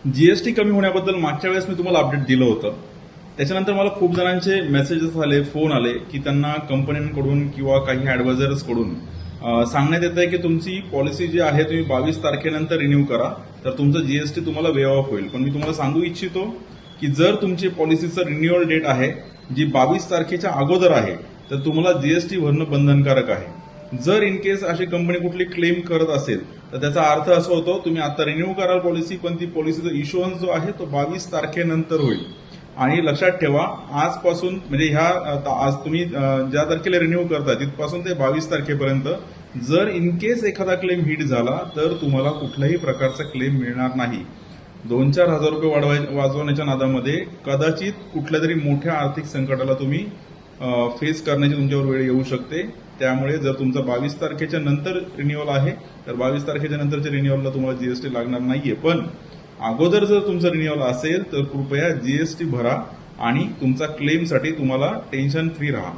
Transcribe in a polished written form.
GST कमी होण्याबद्दल मागच्या वेळेस मी तुम्हाला अपडेट दिलं होतं. त्याच्यानंतर मला खूप जणांचे मेसेजेस आले, फोन आले की त्यांना कंपन्यांकडून किंवा काही ॲडवायझर्सकडून सांगण्यात येत आहे की तुमची पॉलिसी जी आहे तुम्ही 22 तारखेनंतर रिन्यू करा, तर तुमचं जीएसटी तुम्हाला वे ऑफ होईल. पण मी तुम्हाला सांगू इच्छितो की जर तुमची पॉलिसीचं रिन्युअल डेट आहे जी 22 तारखेच्या अगोदर आहे, तर तुम्हाला जीएसटी भरणं बंधनकारक आहे. जर इन केस अशी कंपनी कुठली क्लेम करत असेल तर त्याचा अर्थ असा होतो तुम्ही आता रिन्यू कराल पॉलिसी, पण ती पॉलिसीचा इश्युअन्स जो आहे तो 22 तारखेनंतर होईल. आणि लक्षात ठेवा, आजपासून म्हणजे आज तुम्ही ज्या तारखेला रिन्यू करता तिथपासून ते 22 तारखेपर्यंत जर इन केस एखादा क्लेम हिट झाला तर तुम्हाला कुठल्याही प्रकारचा क्लेम मिळणार नाही. 2-4 हजार रुपये वाजवण्याच्या नादामध्ये कदाचित कुठल्या तरी मोठ्या आर्थिक संकटाला तुम्ही फेस करण्याची तुमच्यावर वेळ येऊ शकते. त्यामुळे जर तुमचा 22 तारखेच्या नंतर रिन्युअल आहे तर 22 तारखेच्या नंतरच्या रिन्युअलला तुम्हाला जीएसटी लागणार नाहीये. पण अगोदर जर तुमचं रिन्युअल असेल तर कृपया जीएसटी भरा आणि तुमचा क्लेमसाठी तुम्हाला टेन्शन फ्री राहा.